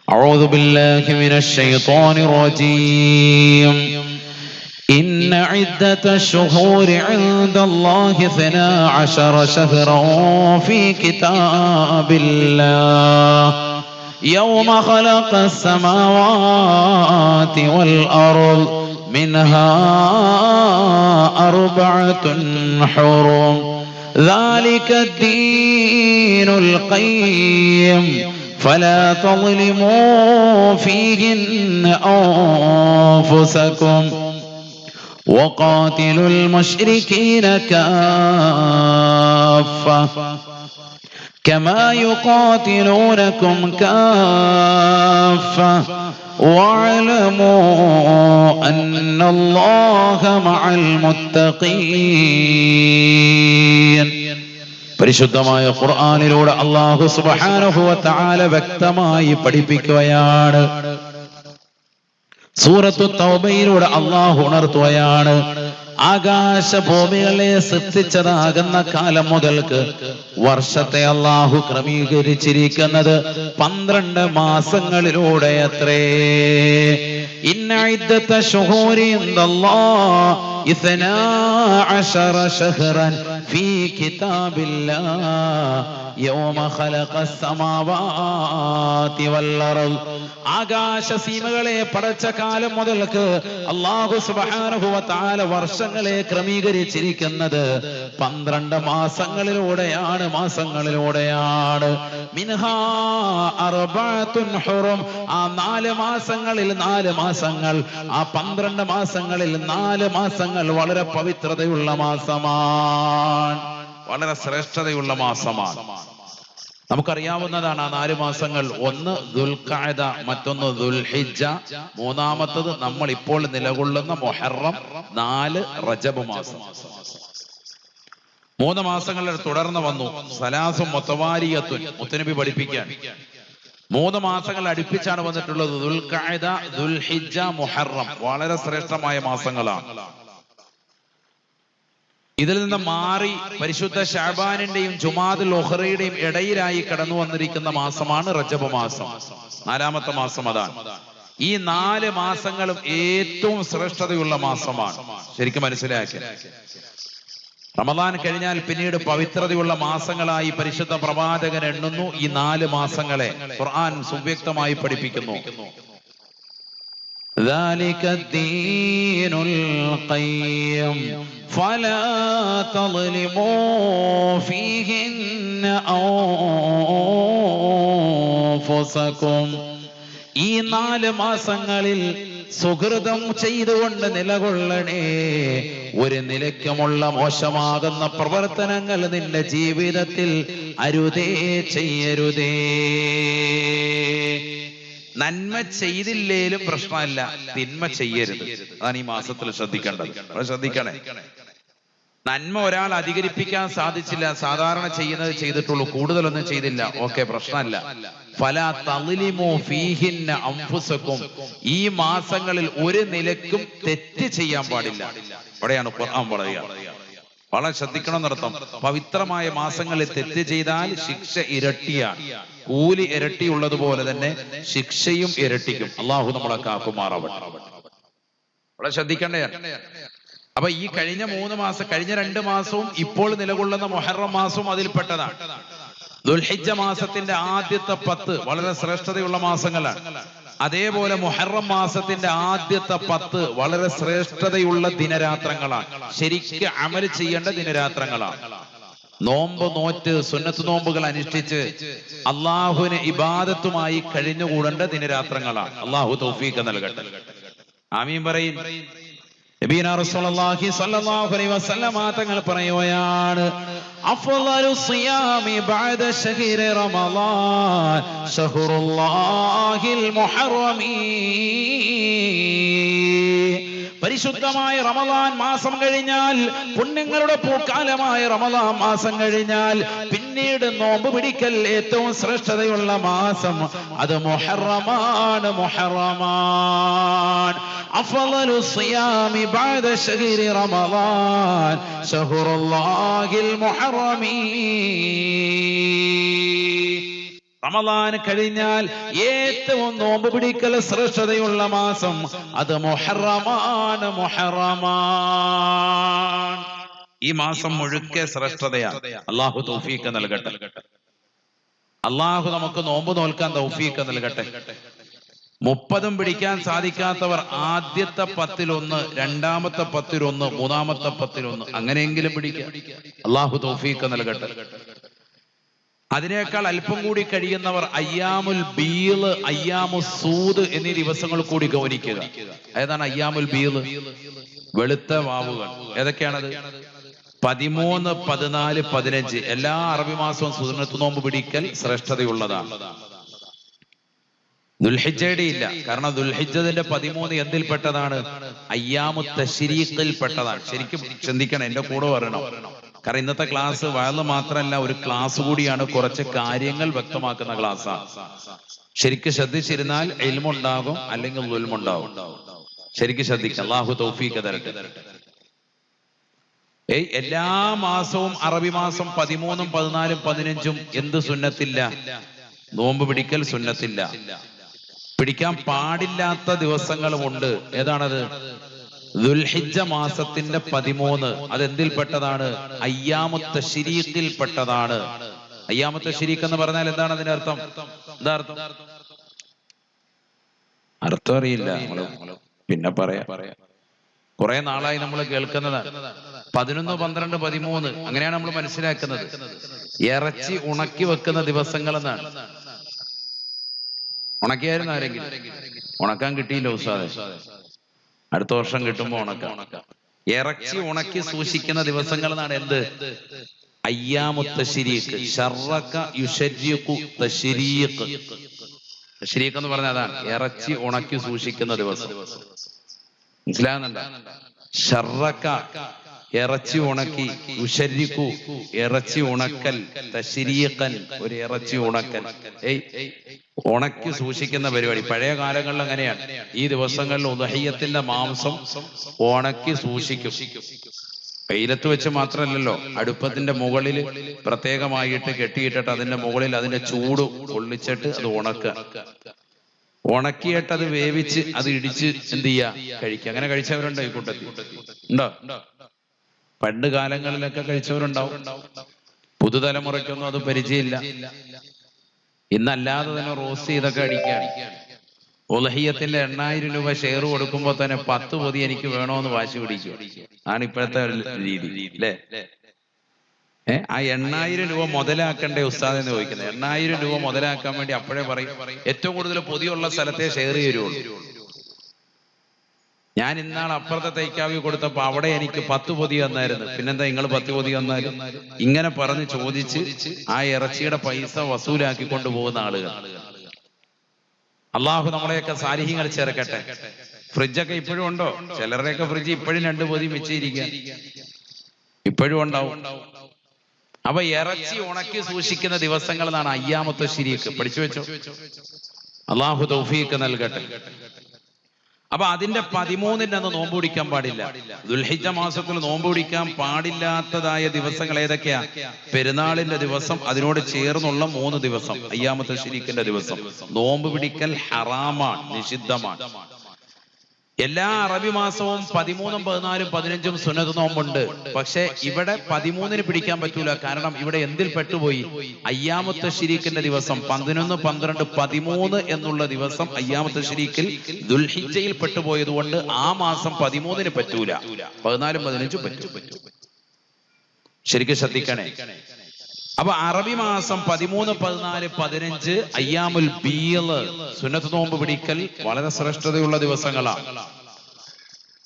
أعوذ بالله من الشيطان الرجيم إن عدة الشهور عند الله 12 شهرا في كتاب الله يوم خلق السماوات والأرض منها 4 حرم ذلك الدين القيم فلا تظلموا فيهن أنفسكم وقاتلوا المشركين كافة كما يقاتلونكم كافة واعلموا أن الله مع المتقين. പരിശുദ്ധമായ ഖുർആനിലൂടെ അല്ലാഹു സുബ്ഹാനഹു വ തആല വ്യക്തമായി പഠിപ്പിക്കുകയാണ്. സൂറത്തു തൗബയിലൂടെ അല്ലാഹു ഉണർത്തുകയാണ്, ആകാശഭൂമികളെ സൃഷ്ടിച്ചതാകുന്ന കാലം മുതൽക്ക് വർഷത്തെ അല്ലാഹു ക്രമീകരിച്ചിരിക്കുന്നത് 12 മാസങ്ങളിലൂടെ അത്രേ. ഇന്ന ഇദ്ദത ശുഹൂരി ഇൻദല്ലാഹ് 12 ശഹ്റൻ ഫീ കിതാബില്ലാഹ് യൗമ ഖലഖസ് സമാവാതി വൽ അർദ്. ആകാശസീമകളെ പടച്ച കാലം മുതൽക്ക് അല്ലാഹു സുബ്ഹാനഹു വ തആല വർഷങ്ങളെ ക്രമീകരിച്ചിരിക്കുന്നത് 12 മാസങ്ങളിലൂടെയാണ്. മിൻഹാ 4 ഹുറും. ആ 4 മാസങ്ങളിൽ 4 മാസങ്ങൾ, ആ 12 മാസങ്ങളിൽ 4 മാസങ്ങൾ വളരെ പവിത്രതയുള്ള മാസമാണ്, വളരെ ശ്രേഷ്ഠതയുള്ള മാസമാണ്. നമുക്കറിയാവുന്നതാണ് ആ 4 മാസങ്ങൾ. ഒന്ന് ദുൽഖഅദ, മറ്റൊന്ന് ദുൽഹിജ്ജ, മൂന്നാമത്തത് നമ്മൾ ഇപ്പോൾ നിലകൊള്ളുന്ന മുഹറം, 4 റജബ് മാസം. 3 മാസങ്ങൾ തുടർന്ന് വന്നു. സലാസും മുതവാലിയത്തുൻ, മുത്തനബി പഠിപ്പിക്കാൻ 3 മാസങ്ങൾ അടുപ്പിച്ചാണ് വന്നിട്ടുള്ളത്. ദുൽഖഅദ, ദുൽഹിജ്ജ, മുഹറം വളരെ ശ്രേഷ്ഠമായ മാസങ്ങളാണ്. ഇതിൽ നിന്ന് മാറി പരിശുദ്ധ ശഅബാനിന്റെയും ജുമാദുൽ ഉഖറയുടെയും ഇടയിലായി കടന്നു വന്നിരിക്കുന്ന മാസമാണ് റജബ് മാസം, 4ാമത്തെ മാസം. അതാണ് ഈ 4 മാസങ്ങളും ഏറ്റവും ശ്രേഷ്ഠതയുള്ള മാസമാണ്. ശരിക്കും മനസ്സിലാക്കി. റമദാൻ കഴിഞ്ഞാൽ പിന്നീട് പവിത്രതയുള്ള മാസങ്ങളായി പരിശുദ്ധ പ്രവാചകൻ എണ്ണുന്നു ഈ 4 മാസങ്ങളെ. ഖുർആൻ സുവ്യക്തമായി പഠിപ്പിക്കുന്നു. ذلك الدين القيم فلا تظلموا فيهن أنفسكم. ഈ 4 മാസങ്ങളിൽ സുഹൃതം ചെയ്തുകൊണ്ട് നിലകൊള്ളണേ. ഒരു നിലയ്ക്കുമുള്ള മോശമാകുന്ന പ്രവർത്തനങ്ങൾ നിന്റെ ജീവിതത്തിൽ അരുതേ, ചെയ്യരുതേ. നന്മ ചെയ്തില്ലേലും പ്രശ്നമല്ല, തിന്മ ചെയ്യരുത്. അതാണ് ഈ മാസത്തിൽ ശ്രദ്ധിക്കേണ്ടത്. ശ്രദ്ധിക്കണേ. നന്മ ഒരാൾ അധികരിപ്പിക്കാൻ സാധിച്ചില്ല, സാധാരണ ചെയ്യുന്നത് ചെയ്തിട്ടുള്ളൂ, കൂടുതലൊന്നും ചെയ്തില്ല, ഓക്കെ, പ്രശ്നമല്ല. ഫലാ തളിലിമു ഫീഹിന്ന അൻഫുസകും. ഈ മാസങ്ങളിൽ ഒരു നിലക്കും തെറ്റ് ചെയ്യാൻ പാടില്ല. അവിടെയാണ് ഖുർആൻ പറയുക. വളരെ ശ്രദ്ധിക്കണം എന്നർത്ഥം. പവിത്രമായ മാസങ്ങളിൽ തെറ്റ് ചെയ്താൽ ശിക്ഷ ഇരട്ടിയാണ്. കൂലി ഇരട്ടിയുള്ളതുപോലെ തന്നെ ശിക്ഷയും ഇരട്ടിക്കും. അള്ളാഹു നമ്മളെ കാക്കുമാറാവട്ടെ. വളരെ ശ്രദ്ധിക്കേണ്ടതാണ്. അപ്പൊ ഈ കഴിഞ്ഞ 3 മാസം, കഴിഞ്ഞ 2 മാസവും ഇപ്പോൾ നിലകൊള്ളുന്ന മുഹറം മാസവും അതിൽപ്പെട്ടതാണ്. ദുൽഹിജ്ജ മാസത്തിന്റെ ആദ്യത്തെ 10 വളരെ ശ്രേഷ്ഠതയുള്ള മാസങ്ങളാണ്. അതേപോലെ മുഹറം മാസത്തിന്റെ ആദ്യത്തെ 10 വളരെ ശ്രേഷ്ഠതയുള്ള ദിനരാത്രങ്ങളാണ്. ശരിക്ക് അമൽ ചെയ്യേണ്ട ദിനരാത്രങ്ങളാണ്. നോമ്പ് നോറ്റ് സുന്നത്ത് നോമ്പുകൾ അനുഷ്ഠിച്ച് അള്ളാഹുവിന് ഇബാദത്തുമായി കഴിഞ്ഞുകൂടേണ്ട ദിനരാത്രങ്ങളാണ്. അള്ളാഹു തൗഫീഖ് നൽകട്ടെ. ആമീൻ പറയും. നബിയുനാ റസൂലുള്ളാഹി സ്വല്ലല്ലാഹു അലൈഹി വസല്ലം തങ്ങൾ പറയുകയാണ്, അഫ്ളലു സിയാമി ബഅദ ശഹ്രി റമളാൻ ശഹ്റുല്ലാഹിൽ മുഹറമീ. പരിശുദ്ധമായ റമളാൻ മാസം കഴിഞ്ഞാൽ, പുണ്യങ്ങളുടെ പൂക്കാലമായ റമളാൻ മാസം കഴിഞ്ഞാൽ പിന്നീട് നോമ്പ് പിടിക്കൽ ഏറ്റവും ശ്രേഷ്ഠതയുള്ള മാസം അത് മുഹറമാണ്. അഫ്ളലു സിയാമി ബഅദ ശഹ്രി റമളാൻ ശഹ്റുല്ലാഹിൽ മുഹറമീ. റമദാൻ കഴിഞ്ഞാൽ ഏറ്റവും നോമ്പ് പിടിക്കൽ ശ്രേഷ്ഠതയുള്ള മാസം അത് മുഹറമാണ്. മുഹറമാണ് ഈ മാസം മുഴുക്കെ ശ്രേഷ്ഠതയാണ്. അള്ളാഹു തൗഫീഖ് നൽകട്ടെ. അള്ളാഹു നമുക്ക് നോമ്പ് നോൽക്കാൻ തൗഫീഖ് നൽകട്ടെ. 30 പിടിക്കാൻ സാധിക്കാത്തവർ ആദ്യത്തെ 10-1, രണ്ടാമത്തെ 10-1, മൂന്നാമത്തെ 10-1 അങ്ങനെയെങ്കിലും പിടിക്കാം. അള്ളാഹു തൗഫീഖ് നൽകട്ടെ. അതിനേക്കാൾ അല്പം കൂടി കഴിയുന്നവർ അയ്യാമുൽ ബീള്, അയ്യാമു സൂദ് എന്നീ ദിവസങ്ങൾ കൂടി ഗൗനിക്കുക. ഏതാണ് അയ്യാമുൽ ബീള്? വെളുത്ത വാവുകൾ. ഏതൊക്കെയാണത്? 13, 14, 15 എല്ലാ അറബി മാസവും സുന്നത്ത് നോമ്പ് പിടിക്കൽ ശ്രേഷ്ഠതയുള്ളതാണ്. ദുൽഹിജ്ജയുടെ ഇല്ല. കാരണം ദുൽഹിജ്ജന്റെ 13 എന്തിൽപ്പെട്ടതാണ്? അയ്യാമു തശ്രീഖിൽ പെട്ടതാണ്. ശരിക്കും ചിന്തിക്കണം, എന്റെ കൂടെ വരണം. കാരണം ഇന്നത്തെ ക്ലാസ് വയല് മാത്രമല്ല, ഒരു ക്ലാസ് കൂടിയാണ്. കുറച്ച് കാര്യങ്ങൾ വ്യക്തമാക്കുന്ന ക്ലാസ്സാണ്. ശരിക്കും ശ്രദ്ധിച്ചിരുന്നാൽ ഇൽമുണ്ടാകും, അല്ലെങ്കിൽ ദുൽമുണ്ടാകും. ശരിക്കും ശ്രദ്ധിക്കുക. അല്ലാഹു തൗഫീഖ് തരട്ടെ. എല്ലാ മാസവും അറബി മാസം 13, 14, 15 എന്ത് സുന്നത്തില്ല? നോമ്പ് പിടിക്കൽ സുന്നത്തില്ല. പിടിക്കാൻ പാടില്ലാത്ത ദിവസങ്ങളുമുണ്ട്. ഏതാണത്? ദുൽഹിജ്ജ മാസത്തിന്റെ 13 അതെന്തിൽപ്പെട്ടതാണ്? അയ്യാമു തശ്രീഖിൽ പെട്ടതാണ്. അയ്യാമു തശ്രീഖ് എന്ന് പറഞ്ഞാൽ എന്താണ് അതിന്റെ അർത്ഥം? എന്താ അർത്ഥം? അർത്ഥം അറിയില്ല, പിന്നെ പറയാം. കുറെ നാളായി നമ്മൾ കേൾക്കുന്നതാണ്. 11, 12, 13 അങ്ങനെയാണ് നമ്മൾ മനസ്സിലാക്കുന്നത്. ഇറച്ചി ഉണക്കി വെക്കുന്ന ദിവസങ്ങൾ എന്നാണ്. ഉണക്കിയായിരുന്നു ആരെങ്കിലും? ഉണക്കാൻ കിട്ടിയില്ല ഉസ്താദേ. അടുത്ത വർഷം കിട്ടുമ്പോ ഉണക്കാം. ഇറച്ചി ഉണക്കി സൂക്ഷിക്കുന്ന ദിവസങ്ങൾ എന്നാണ്. എന്ത്? അയ്യാമു തശ്രീഖ്. ശർറക യുശരിഖു തശ്രീഖ്. തശ്രീഖ് എന്ന് പറഞ്ഞാൽ അതാണ് ഇറച്ചി ഉണക്കി സൂക്ഷിക്കുന്ന ദിവസം. മനസ്സിലാകുന്നുണ്ടോ? ശർറക ഇറച്ചി ഉണക്കി, ഉശരിഖു ഇറച്ചി ഉണക്കൽ, തശ്രീഖൻ ഒരു ഇറച്ചി ഉണക്കൽ. ഉണക്കി സൂക്ഷിക്കുന്ന പരിപാടി പഴയ കാലങ്ങളിൽ അങ്ങനെയാണ്. ഈ ദിവസങ്ങളിൽ ഉദ്ഹിയ്യത്തിന്റെ മാംസം ഉണക്കി സൂക്ഷിക്കും. വെയിലത്ത് വെച്ച് മാത്രമല്ലല്ലോ, അടുപ്പത്തിന്റെ മുകളിൽ പ്രത്യേകമായിട്ട് കെട്ടിയിട്ടിട്ട് അതിന്റെ മുകളിൽ അതിന്റെ ചൂട് കൊള്ളിച്ചിട്ട് അത് ഉണക്കുക. ഉണക്കിയിട്ട് അത് വേവിച്ച് അത് ഇടിച്ച് എന്ത് ചെയ്യാ? കഴിക്കുക. അങ്ങനെ കഴിച്ചവരുണ്ടോ ഈ കൂട്ടത്തിൽ? ഉണ്ടോ? പണ്ട് കാലങ്ങളിലൊക്കെ കഴിച്ചവരുണ്ടാവും. പുതുതലമുറയ്ക്കൊന്നും അത് പരിചയമില്ല. ഇന്നല്ലാതെ തന്നെ റോസ്റ്റ് ചെയ്തൊക്കെ അടിക്കുകയാണ്. ഉദ്ഹിയ്യത്തിന്റെ 8000 രൂപ ഷെയർ കൊടുക്കുമ്പോൾ തന്നെ 10 പൊതി എനിക്ക് വേണോന്ന് വാശി പിടിക്കും. ആണ് ഇപ്പോഴത്തെ രീതി അല്ലേ? ആ 8000 രൂപ മുതലാക്കണ്ടേ ഉസ്താദെന്ന് ചോദിക്കുന്നത്. 8000 രൂപ മുതലാക്കാൻ വേണ്ടി അപ്പോഴേ പറയും ഏറ്റവും കൂടുതൽ പൊതിയുള്ള സ്ഥലത്തെ ഷെയർ ചെയ്യുള്ളൂ. ഞാൻ ഇന്നാൾ അപ്പുറത്തെ തൈക്കാവി കൊടുത്തപ്പോ അവിടെ എനിക്ക് 10 പൊതി വന്നായിരുന്നു. പിന്നെന്താ നിങ്ങൾ 10 പൊതി വന്നാലും? ഇങ്ങനെ പറഞ്ഞ് ചോദിച്ച് ആ ഇറച്ചിയുടെ പൈസ വസൂലാക്കി കൊണ്ടുപോകുന്ന ആളുകൾ. അള്ളാഹു നമ്മളെയൊക്കെ സാലിഹ്യങ്ങൾ ചേർക്കട്ടെ. ഫ്രിഡ്ജൊക്കെ ഇപ്പോഴും ഉണ്ടോ? ചിലരുടെയൊക്കെ ഫ്രിഡ്ജ് ഇപ്പോഴും 2 പൊതി വെച്ചിരിക്കുക, ഇപ്പോഴും ഉണ്ടാവും. അപ്പൊ ഇറച്ചി ഉണക്കി സൂക്ഷിക്കുന്ന ദിവസങ്ങൾ എന്നാണ് അയ്യാമു തശ്രീഖ്. പഠിച്ചു വെച്ചോ. അള്ളാഹു തൗഫീഖ് നൽകട്ടെ. അപ്പൊ അതിന്റെ 13 അന്ന് നോമ്പ് പിടിക്കാൻ പാടില്ല. ദുൽഹിജ്ജ മാസത്തിൽ നോമ്പ് പിടിക്കാൻ പാടില്ലാത്തതായ ദിവസങ്ങൾ ഏതൊക്കെയാ? പെരുന്നാളിന്റെ ദിവസം, അതിനോട് ചേർന്നുള്ള 3 ദിവസം, അയ്യാമു തശ്രീഖിന്റെ ദിവസം നോമ്പ് പിടിക്കൽ ഹറാമാണ്, നിഷിദ്ധമാണ്. എല്ലാ അറബി മാസവും 13, 14, 15 സുന്നത്ത് നോമ്പുണ്ട്. പക്ഷെ ഇവിടെ 13 പിടിക്കാൻ പറ്റൂല. കാരണം ഇവിടെ എന്തിൽ പെട്ടുപോയി? അയ്യാമു തശ്രീഖിന്റെ ദിവസം 11, 12, 13 എന്നുള്ള ദിവസം അയ്യാമു തശ്രീഖിൽ ദുൽഹിജ്ജയിൽ പെട്ടുപോയത് കൊണ്ട് ആ മാസം 13 പറ്റൂല. 14, 15 പറ്റും. ശരിക്കും ശ്രദ്ധിക്കണേ. അപ്പൊ അറബി മാസം 13, 14, 15 അയ്യാമുൽ ബീള് സുന്നത്ത് നോമ്പ് പിടിക്കൽ വളരെ ശ്രേഷ്ഠതയുള്ള ദിവസങ്ങളാണ്.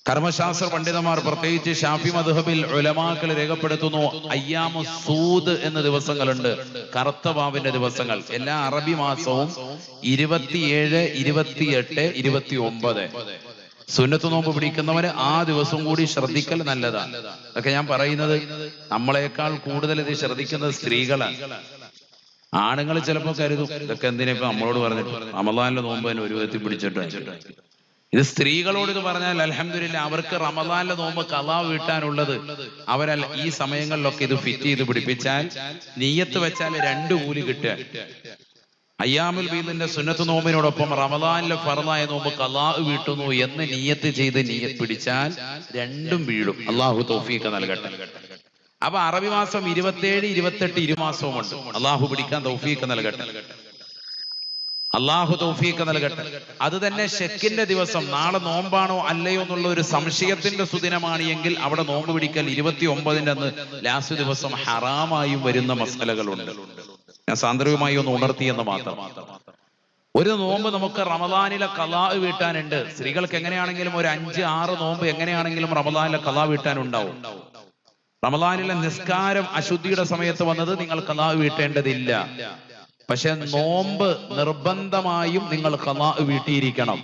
കർമ്മശാസ്ത്ര പണ്ഡിതന്മാർ പ്രത്യേകിച്ച് ഷാഫി മദ്ഹബിൽ ഉലമാക്കൾ രേഖപ്പെടുത്തുന്നു അയ്യാമു സൂദ് എന്ന ദിവസങ്ങളുണ്ട്, കറുത്ത വാവിന്റെ ദിവസങ്ങൾ. എല്ലാ അറബി മാസവും 27, 28, 29 സുന്നത്ത് നോമ്പ് പിടിക്കുന്നവന് ആ ദിവസം കൂടി ശ്രദ്ധിക്കൽ നല്ലതാണ്. അതൊക്കെ ഞാൻ പറയുന്നത് നമ്മളെക്കാൾ കൂടുതൽ ഇത് ശ്രദ്ധിക്കുന്നത് സ്ത്രീകളാണ്. ആണുങ്ങൾ ചിലപ്പോൾ കരുതും ഇതൊക്കെ എന്തിനാ ഇപ്പൊ നമ്മളോട് പറഞ്ഞിട്ട്, റമളാനിലെ നോമ്പ് തന്നെ ഒരു വിധത്തിൽ പിടിച്ചിട്ട്. ഇത് സ്ത്രീകളോട് ഇത് പറഞ്ഞാൽ അൽഹംദുലില്ലാ അവർക്ക് റമളാനിലെ നോമ്പ് ഖളാ വീട്ടാനുള്ളത് അവരല്ല. ഈ സമയങ്ങളിലൊക്കെ ഇത് ഫിറ്റ് ചെയ്ത് പിടിപ്പിച്ചാൽ, നിയ്യത്ത് വെച്ചാൽ 2 കൂലി കിട്ടുക. അയ്യാമുൽ ബീദിന്റെ സുന്നത്ത് നോമ്പിനോടൊപ്പം റമദാനിലെ ഫർളായ നോമ്പ് ഖളാ വീട്ടുന്നു എന്ന് നിയ്യത്ത് ചെയ്ത് നിയ്യത്ത് പിടിച്ചാൽ രണ്ടും വീഴും. അള്ളാഹു തൗഫീഖ് നൽകട്ടെ. അപ്പൊ അറബി മാസം 27, 28 ഇരുമാസവുമുണ്ട്. അള്ളാഹു പിടിക്കാൻ തൗഫീഖ് നൽകട്ടെ. അള്ളാഹു തൗഫീഖ് നൽകട്ടെ. അത് തന്നെ ശക്കിന്റെ ദിവസം നാളെ നോമ്പാണോ അല്ലയോ എന്നുള്ള ഒരു സംശയത്തിന്റെ സുദിനമാണ് എങ്കിൽ അവിടെ നോമ്പ് പിടിക്കൽ 29-ന്റെ അന്ന് ലാസ്റ്റ് ദിവസം ഹറാമായും വരുന്ന മസലകളുണ്ട്. ഞാൻ സാന്ദർഭികമായി ഒന്ന് ഉണർത്തിയെന്ന് മാത്രം. ഒരു നോമ്പ് നമുക്ക് റമദാനിലെ ഖളാ വീട്ടാനുണ്ട്. സ്ത്രീകൾക്ക് എങ്ങനെയാണെങ്കിലും ഒരു 5-6 നോമ്പ് എങ്ങനെയാണെങ്കിലും റമദാനിലെ ഖളാ വീട്ടാനുണ്ടാവും. റമദാനിലെ നിസ്കാരം അശുദ്ധിയുടെ സമയത്ത് വന്നത് നിങ്ങൾ ഖളാ വീട്ടേണ്ടതില്ല. പക്ഷെ നോമ്പ് നിർബന്ധമായും നിങ്ങൾ ഖളാ വീട്ടിയിരിക്കണം.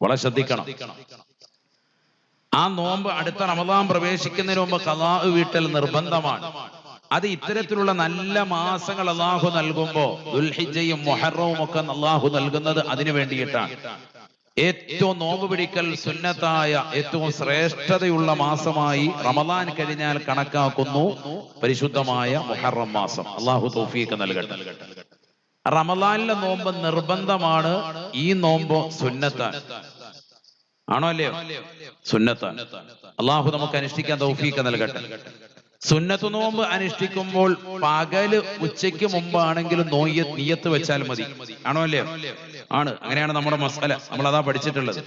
വളരെ ശ്രദ്ധിക്കണം. ആ നോമ്പ് അടുത്ത റമദാൻ പ്രവേശിക്കുന്നതിന് മുമ്പ് ഖളാ വീട്ടൽ നിർബന്ധമാണ്. അത് ഇത്തരത്തിലുള്ള നല്ല മാസങ്ങൾ അള്ളാഹു നൽകുമ്പോ ദുൽഹിജ്ജയും മുഹറവും ഒക്കെ അള്ളാഹു നൽകുന്നത് അതിനു വേണ്ടിയിട്ടാണ്. ഏറ്റവും നോമ്പ് പിടിക്കൽ സുന്നത്തായ ഏറ്റവും ശ്രേഷ്ഠതയുള്ള മാസമായി റമദാൻ കഴിഞ്ഞാൽ കണക്കാക്കുന്നു പരിശുദ്ധമായ മുഹറം മാസം. അള്ളാഹു തൗഫീഖ് നൽകട്ടെ. റമദാനിലെ നോമ്പ് നിർബന്ധമാണ്. ഈ നോമ്പ് സുന്നത്താണ്. ആണോ അല്ലയോ? സുന്നത്താണ്. അള്ളാഹു നമുക്ക് അനുഷ്ഠിക്കാൻ തൗഫീഖ് നൽകട്ടെ. സുന്നത്ത് നോമ്പ് അനുഷ്ഠിക്കുമ്പോൾ പകല് ഉച്ചയ്ക്ക് മുമ്പാണെങ്കിലും നിയ്യത്ത് വെച്ചാൽ മതി. ആണോ അല്ലയോ? ആണ്. അങ്ങനെയാണ് നമ്മുടെ മസാല. നമ്മൾ അതാ പഠിച്ചിട്ടുള്ളത്.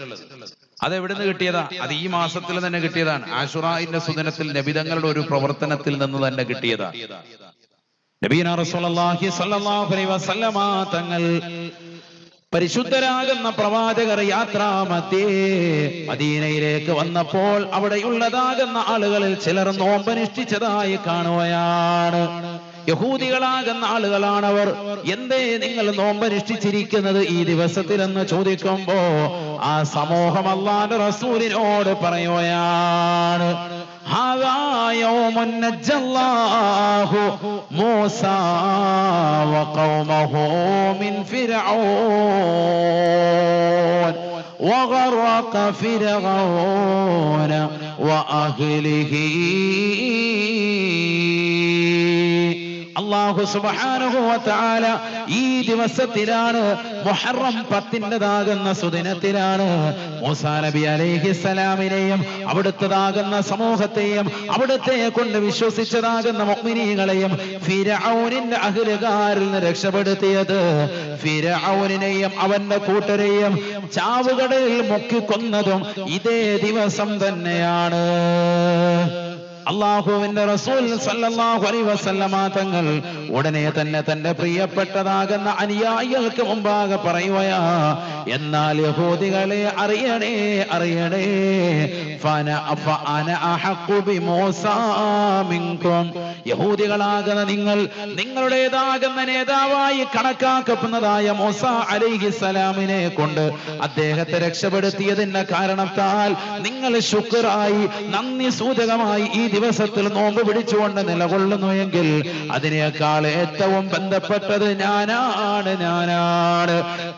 അത് എവിടുന്ന് കിട്ടിയതാ? അത് ഈ മാസത്തിൽ തന്നെ കിട്ടിയതാണ്. ആശുറാഇന്റെ സുദിനത്തിൽ നബിതങ്ങളുടെ ഒരു പ്രവർത്തനത്തിൽ നിന്ന് തന്നെ കിട്ടിയതാ. നബീന റസൂലുള്ളാഹി സ്വല്ലല്ലാഹു അലൈഹി വസല്ലമ തങ്ങൾ പരിശുദ്ധരാകുന്ന പ്രവാചകർ യാത്രാമധ്യേ മദീനയിലേക്ക് വന്നപ്പോൾ അവിടെയുള്ളതാകുന്ന ആളുകളിൽ ചിലർ നോമ്പനുഷ്ഠിച്ചതായി കാണുകയാണ്. യഹൂദികളാകുന്ന ആളുകളാണവർ. എന്തേ നിങ്ങൾ നോമ്പനുഷ്ഠിച്ചിരിക്കുന്നത് ഈ ദിവസത്തിലെന്ന് ചോദിക്കുമ്പോ ആ സമൂഹം അല്ലാഹുവിന്റെ റസൂലിനോട് പറയുകയാണ്, ഹാദാ യൗമുൻ നജ്ജല്ലാഹു മൂസാ വഖൗമഹു മിൻ ഫിർഔൻ വഗറഖ ഫിർഔന വഅഹ്ലിഹി. അല്ലാഹു സുബ്ഹാനഹു വ തആല ഈ ദിവസത്തിലാണ്, മുഹറം 10-ന്റേതാകുന്ന സുദിനത്തിലാണ് മൂസാ നബി അലൈഹിസ്സലാമിനെയും അവിടുത്തേതാകുന്ന സമൂഹത്തെയും അവിടുത്തെ കൊണ്ട് വിശ്വസിച്ചതാകുന്ന മുഅ്മിനീങ്ങളെയും ഫിർഔനിന്റെ അഹ്ലുകാരിൽ നിന്ന് രക്ഷപ്പെടുത്തിയത്. ഫിർഔനെയും അവന്റെ കൂട്ടരെയും ചാവുകടലിൽ മുക്കിക്കൊന്നതും ഇതേ ദിവസം തന്നെയാണ്. അല്ലാഹുവിന്റെ റസൂൽ സല്ലല്ലാഹു അലൈഹി വസല്ലമ തങ്ങൾ ഉടനെ തന്നെ തന്റെ പ്രിയപ്പെട്ടതാകുന്ന അനുയായികൾക്ക് മുമ്പാകെ പറയുകയാ, എന്നാൽ യഹൂദികളെ അറിയണേ അറിയണേ, ഫഅന അഹഖു ബിമൂസാ മിൻകും. യഹൂദികളാകുന്ന നിങ്ങൾ നിങ്ങളുടേതാകുന്ന നേതാവായി കണക്കാക്കപ്പെടുന്നതായ മൂസാ അലൈഹിസ്സലാമിനെ കൊണ്ട് അദ്ദേഹത്തെ രക്ഷപ്പെടുത്തിയതിന്റെ കാരണത്താൽ നിങ്ങൾ ശുക്റായി നന്ദി സൂചകമായി ഈ ദിവസത്തിൽ നോമ്പ് പിടിച്ചുകൊണ്ട് നിലകൊള്ളുന്നു എങ്കിൽ അതിനേക്കാൾ ഏറ്റവും ബന്ധപ്പെട്ടത് ഞാനാണ്.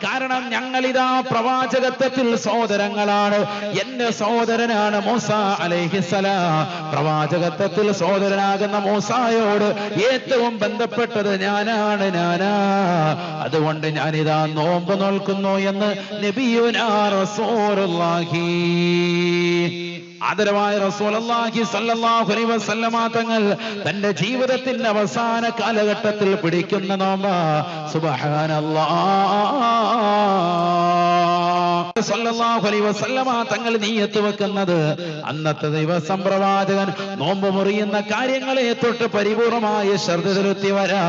കാരണം ഞങ്ങളിതാ പ്രവാചകത്വത്തിൽ സഹോദരങ്ങളാണ്. എന്റെ സഹോദരനാണ് മൂസാ അലൈഹിസ്സലാം. പ്രവാചകത്വത്തിൽ സഹോദരനാകുന്ന മൂസായോട് ഏറ്റവും ബന്ധപ്പെട്ടത് ഞാനാണ്. അതുകൊണ്ട് ഞാനിതാ നോമ്പ് നോൽക്കുന്നു എന്ന് നബിയുനാ റസൂലുള്ളാഹി, ആദരവായ റസൂലുള്ളാഹി സ്വല്ലല്ലാഹു അലൈഹി വസല്ലമ തങ്ങൾ തന്റെ ജീവിതത്തിന്റെ അവസാന കാലഘട്ടത്തിൽ പിടിക്കുന്ന നോമ്പ് സുബ്ഹാനല്ലാഹ്. സ്വല്ലല്ലാഹു അലൈഹി വസല്ലമ തങ്ങൾ നിയ്യത്ത് വെക്കുന്നത് അന്നത്തെ ദിവസം പ്രവാചകൻ നോമ്പ് മുറിയുന്ന കാര്യങ്ങളെ തൊട്ട് പരിപൂർണമായി ശ്രദ്ധ ചെലുത്തി വരാ.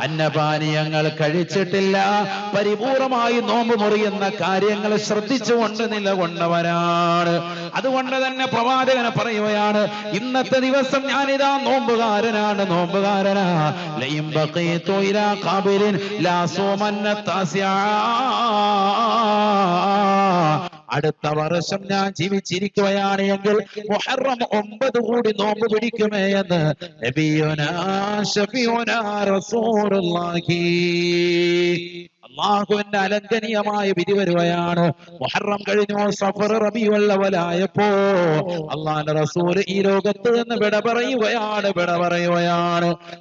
അന്നപാനീയങ്ങൾ കഴിച്ചിട്ടില്ല. പരിപൂർണമായി നോമ്പ് മുറിയുന്ന കാര്യങ്ങൾ ശ്രദ്ധിച്ചുകൊണ്ട് നിലകൊണ്ടവരാണ്. അതുകൊണ്ട് തന്നെ പ്രവാചകനെ പറയുകയാണ്, ഇന്നത്തെ ദിവസം ഞാനിതാ നോമ്പുകാരനാണ്. ലൈൻ ബഖീതു ഇലാ ഖാബിലിൻ ലാ സൂമന്ന താസിആ. അടുത്ത വർഷം ഞാൻ ജീവിച്ചിരിക്കുകയാണ് എങ്കിൽ മുഹറം 9 കൂടി നോമ്പ് പിടിക്കുമേ എന്ന് നബിയുനാ ശഫീഉനാ റസൂലുള്ളാഹി. അള്ളാഹുവിന്റെ അലംഘനീയമായ വിധി വരുകയാണ്. മുഹറം കഴിഞ്ഞു, സഫർ റബീഉൽ അവ്വലായപ്പോ അള്ളാഹുവിന്റെ റസൂൽ ഈ ലോകത്ത് നിന്ന് വിട പറയുകയാണ്.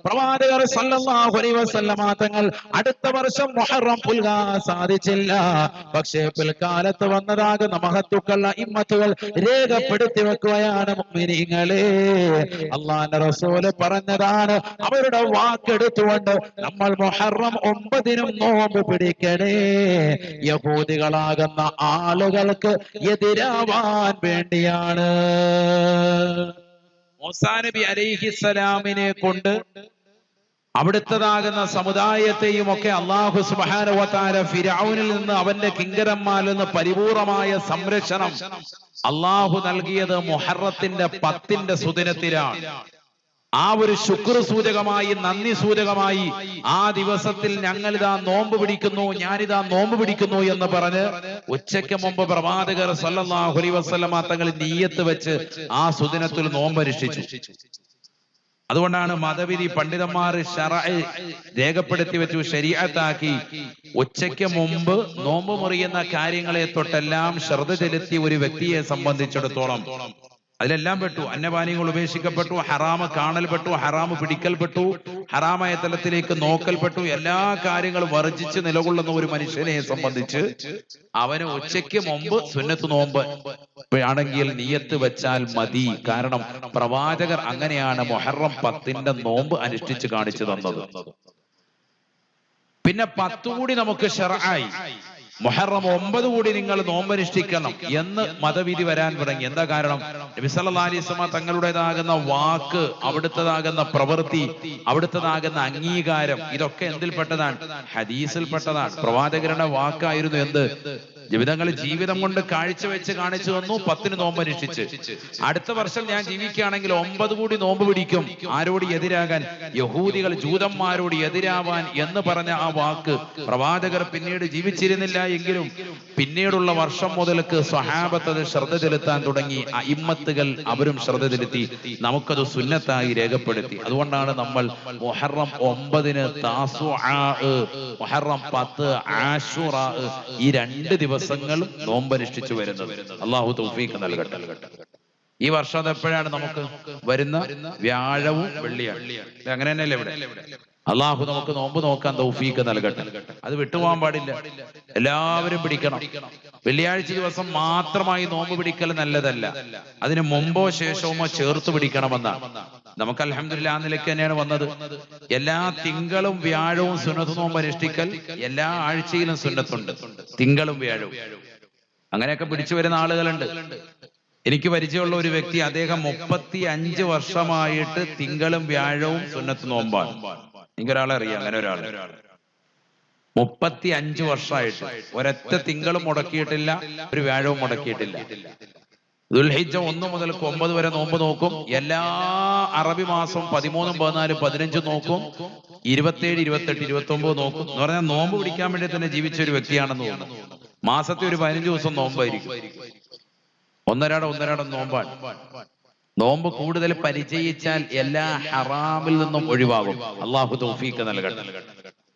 പ്രവാചകർ സല്ലല്ലാഹു അലൈഹി വസല്ലമ തങ്ങൾ അടുത്ത വർഷം മുഹറം പുൽകാൻ സാധിച്ചില്ല. പക്ഷേ പിൽക്കാലത്ത് വന്നതാകുന്ന മഹത്തുക്കൾ ഇമ്മത്തുകൾ രേഖപ്പെടുത്തി വെക്കുകയാണ്. മുഅ്മിനീങ്ങളെ, അള്ളാഹുവിന്റെ റസൂൽ പറഞ്ഞതാണ്, അവരുടെ വാക്കെടുത്തുകൊണ്ട് നമ്മൾ മുഹറം 9 നോമ്പ് പിടിക്കണേ. യഹൂദികളാകുന്ന ആളുകൾക്ക് എതിരാവാൻ വേണ്ടിയാണ്. മൂസാ നബി അലൈഹിസ്സലാമിനെ കൊണ്ട് അവിടുത്തതാകുന്ന സമുദായത്തെയും ഒക്കെ അല്ലാഹു സുബ്ഹാനഹു വ തആല ഫിർഔനിൽ നിന്ന് അവന്റെ കിങ്കരന്മാരിൽ നിന്ന് പരിപൂർണമായ സംരക്ഷണം അല്ലാഹു നൽകിയത് മുഹറത്തിന്റെ 10 സുദിനത്തിലാണ്. ആ ഒരു ശുക്ർ സൂചകമായി, നന്ദി സൂചകമായി ആ ദിവസത്തിൽ ഞങ്ങളിതാ നോമ്പ് പിടിക്കുന്നു, ഞാനിതാ നോമ്പ് പിടിക്കുന്നു എന്ന് പറഞ്ഞ് ഉച്ചയ്ക്ക് മുമ്പ് പ്രവാചകർ സല്ലല്ലാഹു അലൈഹി വസല്ലമ തങ്ങൾ നിയ്യത്ത് വെച്ച് ആ സുദിനത്തിൽ നോമ്പ് അനുഷ്ഠിച്ചു. അതുകൊണ്ടാണ് മതവിധി പണ്ഡിതന്മാർ ശറഅ് രേഖപ്പെടുത്തി വെച്ചു, ശരീഅത്താക്കി. ഉച്ചയ്ക്ക് മുമ്പ് നോമ്പ് മുറിയുന്ന കാര്യങ്ങളെ തൊട്ടെല്ലാം ശ്രദ്ധ ചെലുത്തി ഒരു വ്യക്തിയെ സംബന്ധിച്ചിടത്തോളം അതിലെല്ലാം പെട്ടു. അന്നപാനീയങ്ങൾ ഉപേക്ഷിക്കപ്പെട്ടു, ഹറാമ് കാണൽപ്പെട്ടു, ഹറാമ് പിടിക്കൽപ്പെട്ടു, ഹറാമായ തലത്തിലേക്ക് നോക്കൽപ്പെട്ടു. എല്ലാ കാര്യങ്ങളും വർജിച്ച് നിലകൊള്ളുന്ന ഒരു മനുഷ്യനെ സംബന്ധിച്ച് അവന് ഉച്ചയ്ക്ക് മുമ്പ് സുന്നത്ത് നോമ്പ് ആണെങ്കിൽ നിയ്യത്ത് വെച്ചാൽ മതി. കാരണം പ്രവാചകർ അങ്ങനെയാണ് മുഹറം 10 നോമ്പ് അനുഷ്ഠിച്ച് കാണിച്ചു തന്നത്. പിന്നെ 10 കൂടി നമുക്ക് ശർആയി, മുഹറം 9 കൂടി നിങ്ങൾ നോമ്പനുഷ്ഠിക്കണം എന്ന് മതവിധി വരാൻ തുടങ്ങി. എന്താ കാരണം? നബി സല്ലല്ലാഹു അലൈഹി വസല്ലം തങ്ങളുടേതാകുന്ന വാക്ക്, അവിടുത്തതാകുന്ന പ്രവൃത്തി, അവിടുത്തതാകുന്ന അംഗീകാരം, ഇതൊക്കെ എന്തിൽപ്പെട്ടതാണ്? ഹദീസിൽപ്പെട്ടതാണ്. പ്രവാചകരുടെ വാക്കായിരുന്നു എന്ത്? ജീവിതം കൊണ്ട് കാഴ്ചവെച്ച് കാണിച്ചു തന്നു. 10 നോമ്പ് അനുഷ്ഠിച്ച് അടുത്ത വർഷം ഞാൻ ജീവിക്കുകയാണെങ്കിൽ 9 കൂടി നോമ്പ് പിടിക്കും. ആരോട് എതിരാകാൻ? യഹൂദികൾ, ജൂതന്മാരോട് എതിരാവാൻ എന്ന് പറഞ്ഞ ആ വാക്ക് പ്രവാചകർ പിന്നീട് ജീവിച്ചിരുന്നില്ല എങ്കിലും പിന്നീടുള്ള വർഷം മുതൽക്ക് സ്വഹാബത്ത് അത് ശ്രദ്ധ ചെലുത്താൻ തുടങ്ങി. അഇമ്മത്തുകൾ അവരും ശ്രദ്ധ ചെലുത്തി. നമുക്കത് സുന്നത്തായി രേഖപ്പെടുത്തി. അതുകൊണ്ടാണ് നമ്മൾ മുഹറം 9 താസുആ, മുഹറം 10 ആശുറാ, ഈ 2 ദിവസങ്ങളും നോമ്പനുഷ്ഠിച്ചു വരുന്നത്. അല്ലാഹു തൗഫീഖ് നൽകട്ടെ. ഈ വർഷം അത് എപ്പോഴാണ് നമുക്ക് വരുന്ന? വ്യാഴവും വെള്ളിയാണ്. അങ്ങനെ തന്നെയല്ലേ ഇവിടെ? അള്ളാഹു നമുക്ക് നോമ്പ് നോക്കാൻ തൗഫീഖ് നൽകട്ടെ. അത് വിട്ടുപോകാൻ പാടില്ല, എല്ലാവരും പിടിക്കണം. വെള്ളിയാഴ്ച ദിവസം മാത്രമായി നോമ്പ് പിടിക്കൽ നല്ലതല്ല. അതിന് മുമ്പോ ശേഷവുമോ ചേർത്ത് പിടിക്കണമെന്നാണ്. നമുക്ക് അൽഹംദുലില്ലാഹ് ആ നിലയ്ക്ക് തന്നെയാണ് വന്നത്. എല്ലാ തിങ്കളും വ്യാഴവും സുന്നത്ത് നോമ്പ് അനുഷ്ഠിക്കൽ എല്ലാ ആഴ്ചയിലും സുന്നത്തുണ്ട്. തിങ്കളും വ്യാഴവും അങ്ങനെയൊക്കെ പിടിച്ചു വരുന്ന ആളുകളുണ്ട്. എനിക്ക് പരിചയമുള്ള ഒരു വ്യക്തി, അദ്ദേഹം 35 വർഷമായിട്ട് തിങ്കളും വ്യാഴവും സുന്നത്ത് നോമ്പാണ്. എനിക്കൊരാളെ അറിയാം, അങ്ങനെ ഒരാൾ 35 വർഷമായിട്ട് ഒരൊറ്റ തിങ്കളും മുടക്കിയിട്ടില്ല, ഒരു വ്യാഴവും മുടക്കിയിട്ടില്ല. ദുൽഹിജ്ജ 1 മുതൽ 9 വരെ നോമ്പ് നോക്കും. എല്ലാ അറബി മാസം 13, 14, 15 നോക്കും. 27, 28, 29 നോക്കും. എന്ന് പറഞ്ഞാൽ നോമ്പ് പിടിക്കാൻ വേണ്ടി തന്നെ ജീവിച്ച ഒരു വ്യക്തിയാണെന്ന് തോന്നുന്നു. മാസത്തിൽ ഒരു 15 ദിവസം നോമ്പായിരിക്കും. ഒന്നരാടം നോമ്പാണ്. നോമ്പ് കൂടുതൽ പരിചയിച്ചാൽ എല്ലാ ഹറാമിൽ നിന്നും ഒഴിവാകും. അള്ളാഹു തൗഫീഖ് നൽകട്ടെ.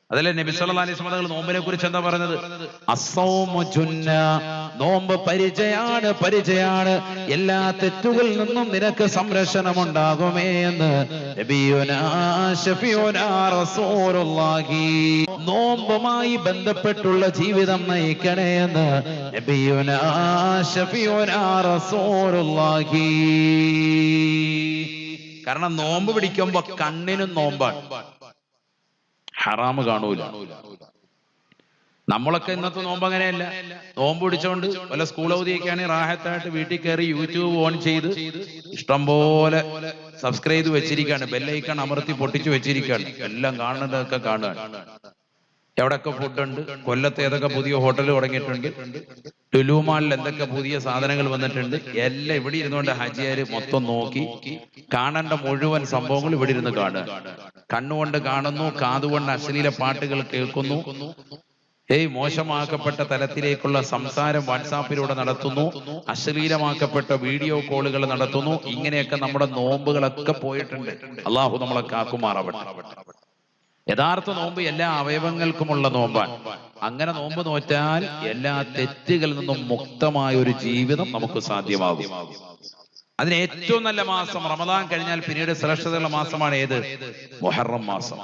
അതല്ലേ നബി സല്ലല്ലാഹു അലൈഹി വസല്ലം നോമ്പിനെ കുറിച്ച് എന്താ പറഞ്ഞത്? അസ്സൗമു ജുന്ന, നോമ്പ് പരിചയാണ്, എല്ലാ തെറ്റുകളിൽ നിന്നും നിനക്ക് സംരക്ഷണം ഉണ്ടാകുമേ എന്ന് നബിയുനാ ശഫീഉനാ റസൂലുള്ളാഹി. നോമ്പുമായി ബന്ധപ്പെട്ടുള്ള ജീവിതം നയിക്കണേ എന്ന് നബിയുനാ ശഫീഉനാ റസൂലുള്ളാഹി. കാരണം നോമ്പ് പിടിക്കുമ്പോ കണ്ണിനും നോമ്പാണ്, ഹറാമ് കാണൂല. നമ്മളൊക്കെ ഇന്നത്തെ നോമ്പ് അങ്ങനെയല്ല. നോമ്പ് പിടിച്ചോണ്ട് വല്ല സ്കൂൾ അവധിയൊക്കെയാണെങ്കിൽ റാഹത്തായിട്ട് വീട്ടിൽ കയറി യൂട്യൂബ് ഓൺ ചെയ്ത് ഇഷ്ടം പോലെ സബ്സ്ക്രൈബ് ചെയ്ത് വെച്ചിരിക്കുകയാണ്, ബെല്ലൈക്കൺ അമർത്തി പൊട്ടിച്ചു വെച്ചിരിക്കുകയാണ്. എല്ലാം കാണുന്നതൊക്കെ കാണുകയാണ്. എവിടെയൊക്കെ ഫുഡുണ്ട്, കൊല്ലത്ത് ഏതൊക്കെ പുതിയ ഹോട്ടൽ തുടങ്ങിയിട്ടുണ്ട്, ലുലുമാളിൽ എന്തൊക്കെ പുതിയ സാധനങ്ങൾ വന്നിട്ടുണ്ട്, എല്ലാം ഇവിടെ ഇരുന്നുകൊണ്ട് ഹാജിയാര് മൊത്തം നോക്കി കാണേണ്ട മുഴുവൻ സംഭവങ്ങൾ ഇവിടെ ഇരുന്ന് കാണുക. കണ്ണുകൊണ്ട് കാണുന്നു, കാതുകൊണ്ട് അശ്ലീല പാട്ടുകൾ കേൾക്കുന്നു, മോശമാക്കപ്പെട്ട തലത്തിലേക്കുള്ള സംസാരം വാട്സാപ്പിലൂടെ നടത്തുന്നു, അശ്ലീലമാക്കപ്പെട്ട വീഡിയോ കോളുകൾ നടത്തുന്നു. ഇങ്ങനെയൊക്കെ നമ്മുടെ നോമ്പുകളൊക്കെ പോയിട്ടുണ്ട്. അള്ളാഹു നമ്മളെ കാക്കുമാറാവട്ടെ. യഥാർത്ഥ നോമ്പ് എല്ലാ അവയവങ്ങൾക്കുമുള്ള നോമ്പാണ്. അങ്ങനെ നോമ്പ് നോറ്റാൽ എല്ലാ തെറ്റുകളിൽ നിന്നും മുക്തമായ ഒരു ജീവിതം നമുക്ക് സാധ്യമാകും. അതിന് ഏറ്റവും നല്ല മാസം റമദാൻ കഴിഞ്ഞാൽ പിന്നീട് ശ്രേഷ്ഠതയുള്ള മാസമാണ് ഏത്? മുഹറം മാസം.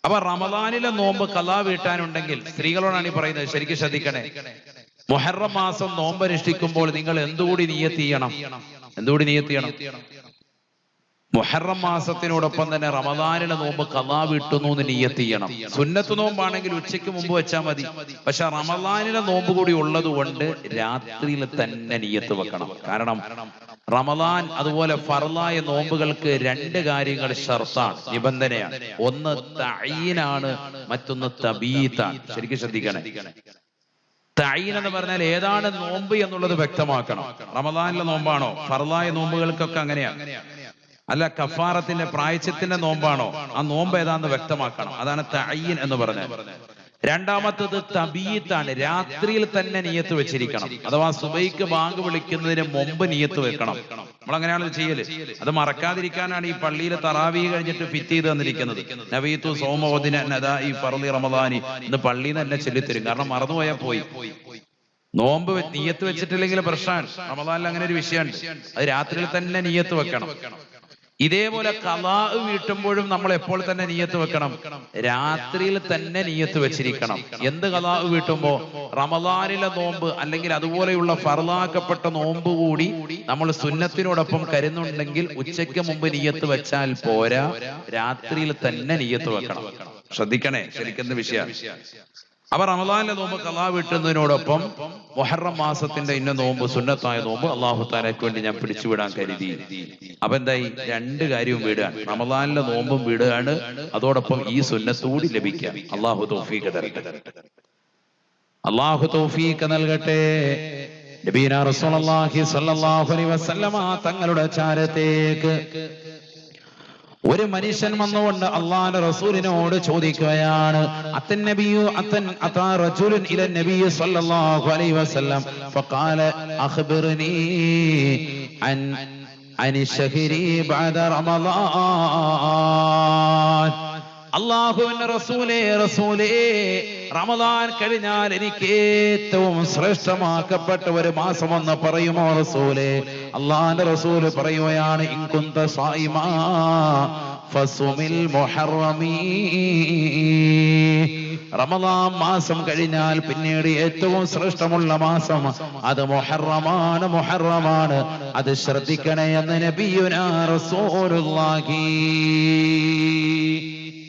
അപ്പൊ റമദാനിലെ നോമ്പ് ഖളാ വീട്ടാനുണ്ടെങ്കിൽ സ്ത്രീകളോടാണ് ഈ പറയുന്നത്, ശരിക്കും ശ്രദ്ധിക്കണേ. മുഹറം മാസം നോമ്പ് അനുഷ്ഠിക്കുമ്പോൾ നിങ്ങൾ എന്തുകൂടി നിയ്യത്ത് ചെയ്യണം? എന്തുകൂടി നിയ്യത്ത് ചെയ്യണം? മുഹറം മാസത്തിനോടൊപ്പം തന്നെ റമദാനിലെ നോമ്പ് ഖളാ വീട്ടുന്നു എന്ന് നിയ്യത്ത് ചെയ്യണം. സുന്നത്ത് നോമ്പാണെങ്കിൽ ഉച്ചയ്ക്ക് മുമ്പ് വെച്ചാൽ മതി. പക്ഷെ റമദാനിലെ നോമ്പ് കൂടി ഉള്ളത് കൊണ്ട് രാത്രിയിൽ തന്നെ നിയ്യത്ത് വെക്കണം. കാരണം റമദാൻ അതുപോലെ ഫർളായ നോമ്പുകൾക്ക് രണ്ട് കാര്യങ്ങൾ ഷർത്താണ്, നിബന്ധനയാണ്. ഒന്ന് തഈനാണ്, മറ്റൊന്ന് തബീതാണ്. ശരിക്കും ശ്രദ്ധിക്കണേ. തഈൻ എന്ന് പറഞ്ഞാൽ ഏതാണ് നോമ്പ് എന്നുള്ളത് വ്യക്തമാക്കണം. റമദാനിലെ നോമ്പാണോ? ഫർളായ നോമ്പുകൾക്കൊക്കെ അങ്ങനെയാണ്. അല്ല കഫാറത്തിന്റെ പ്രായശ്ചിത്തിന്റെ നോമ്പാണോ? ആ നോമ്പ് ഏതാന്ന് വ്യക്തമാക്കണം. അതാണ് തഈൻ എന്ന് പറഞ്ഞാൽ. രണ്ടാമത്തത് തബീത്താണ്. രാത്രിയിൽ തന്നെ നിയ്യത്ത് വെച്ചിരിക്കണം. അഥവാ സുബൈക്ക് ബാങ്ക് വിളിക്കുന്നതിന് മുമ്പ് നിയ്യത്ത് വെക്കണം. നമ്മൾ അങ്ങനെയാണ് ചെയ്യല്. അത് മറക്കാതിരിക്കാനാണ് ഈ പള്ളിയിലെ തറാവീഹ് കഴിഞ്ഞിട്ട് ഫിറ്റ് ചെയ്ത് തന്നിരിക്കുന്നത്. നബീത്തു സൗമവദിന നദാഇ ഫർളി റമദാനി ഇന്ന് പള്ളിയിൽ നിന്ന് തന്നെ ചൊല്ലിത്തരും. കാരണം മറന്നുപോയാൽ പോയി. നോമ്പ് നിയ്യത്ത് വെച്ചിട്ടില്ലെങ്കിൽ പ്രശ്നമാണ്. റമദാനിൽ അങ്ങനെ ഒരു വിഷയമുണ്ട്. അത് രാത്രിയിൽ തന്നെ നിയ്യത്ത് വെക്കണം. ഇതേപോലെ ഖളാ വീട്ടുമ്പോഴും നമ്മൾ എപ്പോൾ തന്നെ നിയ്യത്ത് വെക്കണം? രാത്രിയിൽ തന്നെ നിയ്യത്ത് വെച്ചിരിക്കണം. എന്ത് ഖളാ വീട്ടുമ്പോ? റമദാനിലെ നോമ്പ് അല്ലെങ്കിൽ അതുപോലെയുള്ള ഫർളാക്കപ്പെട്ട നോമ്പ് കൂടി നമ്മൾ സുന്നത്തിനോടൊപ്പം കരുതുന്നുണ്ടെങ്കിൽ ഉച്ചയ്ക്ക് മുമ്പ് നിയ്യത്ത് വെച്ചാൽ പോരാ, രാത്രിയിൽ തന്നെ നിയ്യത്ത് വെക്കണം. ശ്രദ്ധിക്കണേ, ശരിക്കുന്ന വിഷയമാണ്. അപ്പൊ റമദാനിലെ നോമ്പ് ഖളാ വീട്ടുന്നതിനോടൊപ്പം മുഹറം മാസത്തിന്റെ ഇന്ന നോമ്പ്, സുന്നത്തായ നോമ്പ് അല്ലാഹു തആലയ്ക്ക് വേണ്ടി ഞാൻ പിടിച്ചുവിടാൻ കരുതി. അപ്പൊ എന്തായി? രണ്ട് കാര്യവും വീടുകയാണ്. റമദാനിലെ നോമ്പും വീടുകയാണ്, അതോടൊപ്പം ഈ സുന്നത്ത് കൂടി ലഭിക്കാം. അല്ലാഹു തൗഫീഖ് തരട്ടെ. അല്ലാഹു തൗഫീഖ് നൽകട്ടെ. നബീന റസൂലുള്ളാഹി സ്വല്ലല്ലാഹു അലൈഹി വസല്ലമ തങ്ങളുടെ ചാരത്തേക്ക് ഒരു മനുഷ്യൻ വന്നുകൊണ്ട് അള്ളാഹുവിന്റെ റസൂലിനോട് ചോദിക്കുകയാണ്. അല്ലാഹുവിന്റെ റസൂലേ, റമദാൻ കഴിഞ്ഞാൽ എനിക്ക് ഏറ്റവും ശ്രേഷ്ഠമാക്കപ്പെട്ട ഒരു മാസം എന്ന് പറയുമോ റസൂലേ? അല്ലാഹുവിന്റെ റസൂല് പറയുകയാണ്, ഇൻ കുന്ത സായിമാ ഫസുമിൽ മുഹറമീ. റമദാൻ മാസം കഴിഞ്ഞാൽ പിന്നീട് ഏറ്റവും ശ്രേഷ്ഠമുള്ള മാസം അത് മുഹറമാണ്. അത് ശ്രദ്ധിക്കണേ എന്ന് നബിയുനാ റസൂലുള്ളാഹി.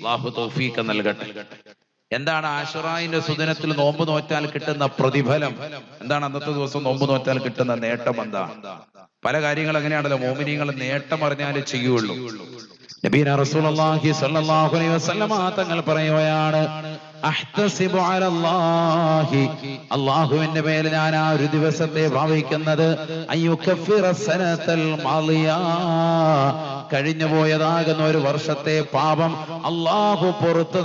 അല്ലാഹു തൗഫീഖ് നൽകട്ടെ. എന്താണ് ആശുറായിന്റെ സുദിനത്തിൽ നോമ്പ് നോറ്റാൽ കിട്ടുന്ന പ്രതിഫലം? എന്താണ് അന്നത്തെ ദിവസം നോമ്പ് നോറ്റാൽ കിട്ടുന്ന നേട്ടം? എന്താ? പല കാര്യങ്ങൾ അങ്ങനെയാണല്ലോ, മോമിനീങ്ങൾ നേട്ടം അറിഞ്ഞാലേ ചെയ്യുള്ളൂ. നബീന റസൂലുള്ളാഹി സ്വല്ലല്ലാഹു അലൈഹി വസല്ലമ തങ്ങൾ പറയുകയാണ്, അഹ്തസിബു അലല്ലാഹി, അല്ലാഹുവിന്റെ മേൽ ഞാൻ ആ ഒരു ദിവസത്തെ ഭാവിക്കുന്നത്, അയ്യുകഫിറ സനതൽ മാളിയ, കഴിഞ്ഞു പോയതാകുന്ന ഒരു വർഷത്തെ പാപം അല്ലാഹു പുറത്തു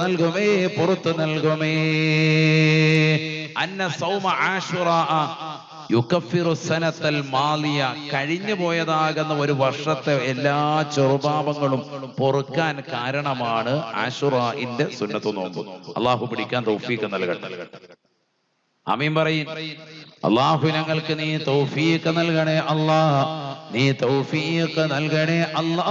നൽകുമേ. അന്ന സൗമ ആശുറാ യുകഫിറു സനതൽ മാളിയ, കഴിഞ്ഞു പോയതാകുന്ന ഒരു വർഷത്തെ എല്ലാ ചെറുപാപങ്ങളും പൊറുക്കാൻ കാരണമാണ് ആശുറാഇന്റെ സുന്നത്ത് നോമ്പ്. അല്ലാഹു പിടിക്കാൻ തൗഫീഖ് നൽകട്ടെ. ആമീൻ പറയ്. അല്ലാഹു ഞങ്ങൾക്ക് നീ തൗഫീഖ് നൽകണേ അല്ലാ, നീ തൗഫീഖ് നൽകണേ അല്ലാ.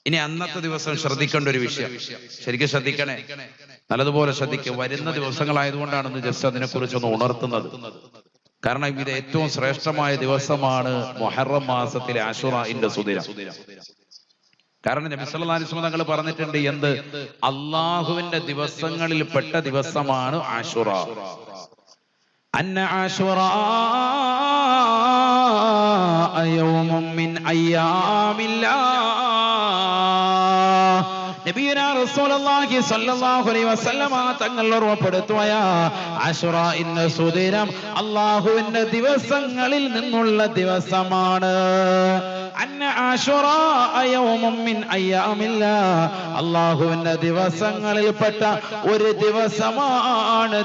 ഇനി അന്നത്തെ ദിവസം ശ്രദ്ധിക്കേണ്ട ഒരു വിഷയം, ശരിക്കും ശ്രദ്ധിക്കണേ, നല്ലതുപോലെ ശ്രദ്ധിക്കുക. വരുന്ന ദിവസങ്ങളായതുകൊണ്ടാണ് ഇന്ന് ജസ്റ്റ് അതിനെ കുറിച്ചൊന്ന് ഉണർത്തുന്നത്. കാരണം ഇത് ഏറ്റവും ശ്രേഷ്ഠമായ ദിവസമാണ് മുഹറം മാസത്തിലെ ആശുറാഇന്റെ സുദിനം. കാരണം നബി സല്ലല്ലാഹു അലൈഹി വസല്ലം തങ്ങൾ പറഞ്ഞിട്ടുണ്ട്, എന്ത്? അല്ലാഹുവിന്റെ ദിവസങ്ങളിൽ പെട്ട ദിവസമാണ് ആശുറാ. അന്ന ആശുറാ യൗമുൻ മിൻ അയ്യാമില്ലാഹ്. നബിയുനാ റസൂലുള്ളാഹി സ്വല്ലല്ലാഹു അലൈഹി വസല്ലമ തങ്ങൾ ഓർമ്മപ്പെടുത്തുകയാ, ആശുറാഇന്റെ സുദിനം അല്ലാഹുവിന്റെ ദിവസങ്ങളിൽ നിന്നുള്ള ദിവസമാണ്. അന്ന ആശുറാ യൗമുൻ മിൻ അയ്യാമില്ലാഹ്, അല്ലാഹുവിന്റെ ദിവസങ്ങളിൽപ്പെട്ട ഒരു ദിവസമാണ്.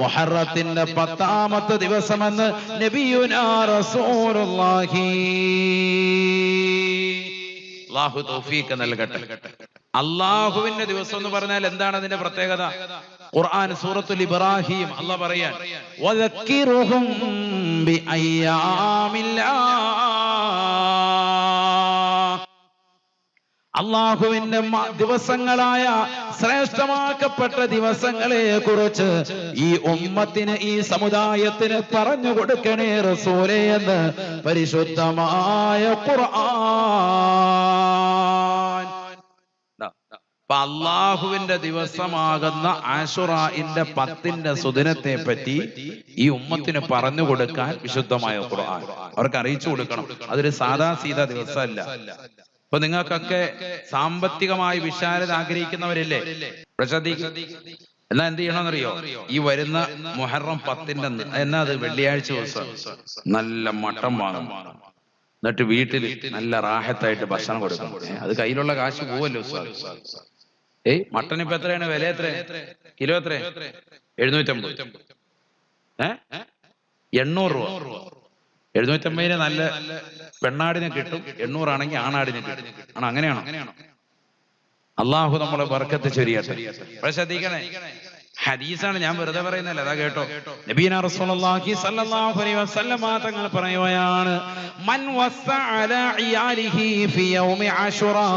മുഹറത്തിന്റെ 10ാമത്തെ ദിവസമെന്ന് നബിയുനാ റസൂലുള്ളാഹി. അള്ളാഹു തൗഫീഖ് നൽകട്ടെ. അള്ളാഹുവിന്റെ ദിവസം എന്ന് പറഞ്ഞാൽ എന്താണ് അതിന്റെ പ്രത്യേകത? ഖുർആൻ സൂറത്തുൽ ഇബ്രാഹിം അള്ളാഹ് പറയാൻ വദക്കിറുഹും ബിഅയ്യാമില്ലാഹ്, അള്ളാഹുവിന്റെ ദിവസങ്ങളായ ശ്രേഷ്ഠമാക്കപ്പെട്ട ദിവസങ്ങളെ കുറിച്ച് ഈ ഉമ്മത്തിന്, ഈ സമുദായത്തിന് പറഞ്ഞു കൊടുക്കണേ റസൂലേ എന്ന് പരിശുദ്ധമായ ഖുർആൻ. അപ്പൊ അള്ളാഹുവിന്റെ ദിവസമാകുന്ന ആശുറാഇന്റെ 10ന്റെ സുദിനത്തെ പറ്റി ഈ ഉമ്മത്തിന് പറഞ്ഞു കൊടുക്കാൻ വിശുദ്ധമായ ഖുർആൻ അവർക്ക് അറിയിച്ചു കൊടുക്കണം. അതൊരു സാദാ സീതാ ദിവസമല്ല. അപ്പൊ നിങ്ങൾക്കൊക്കെ സാമ്പത്തികമായി വിശാലത ആഗ്രഹിക്കുന്നവരില്ലേ? എന്നാ എന്ത് ചെയ്യണമെന്നറിയോ? ഈ വരുന്ന മുഹറം 10ന്റെ അന്ന്, എന്നാ അത് വെള്ളിയാഴ്ച ദിവസം നല്ല മട്ടൻ വാങ്ങും, എന്നിട്ട് വീട്ടിൽ നല്ല റാഹത്തായിട്ട് ഭക്ഷണം കൊടുക്കണം. അത് കയ്യിലുള്ള കാശ് പോവല്ലോ. മട്ടൻ ഇപ്പൊ എത്രയാണ് വില? എത്ര കിലോ? എത്ര? 750. 800 രൂപ. 750 നല്ല പെണ്ണാടിനെ കിട്ടും, 800 ആണെങ്കിൽ ആണാടിനെ കിട്ടും. ആണോ? അങ്ങനെയാണോ? അള്ളാഹു നമ്മളെ ബർക്കത്ത് ചൊരിയട്ടെ. പക്ഷെ ശ്രദ്ധിക്കണേ, ഹദീസാണ്, ഞാൻ വെറുതെ പറയുന്നല്ല. അതാ കേട്ടോ, നബീന റസൂലുള്ളാഹി സ്വല്ലല്ലാഹു അലൈഹി വസല്ലമ തങ്ങൾ പറയുകയാണ്, മൻ വസ്സഅ അലാ ഇയാലിഹി ഫി യൗമി ആശുറാ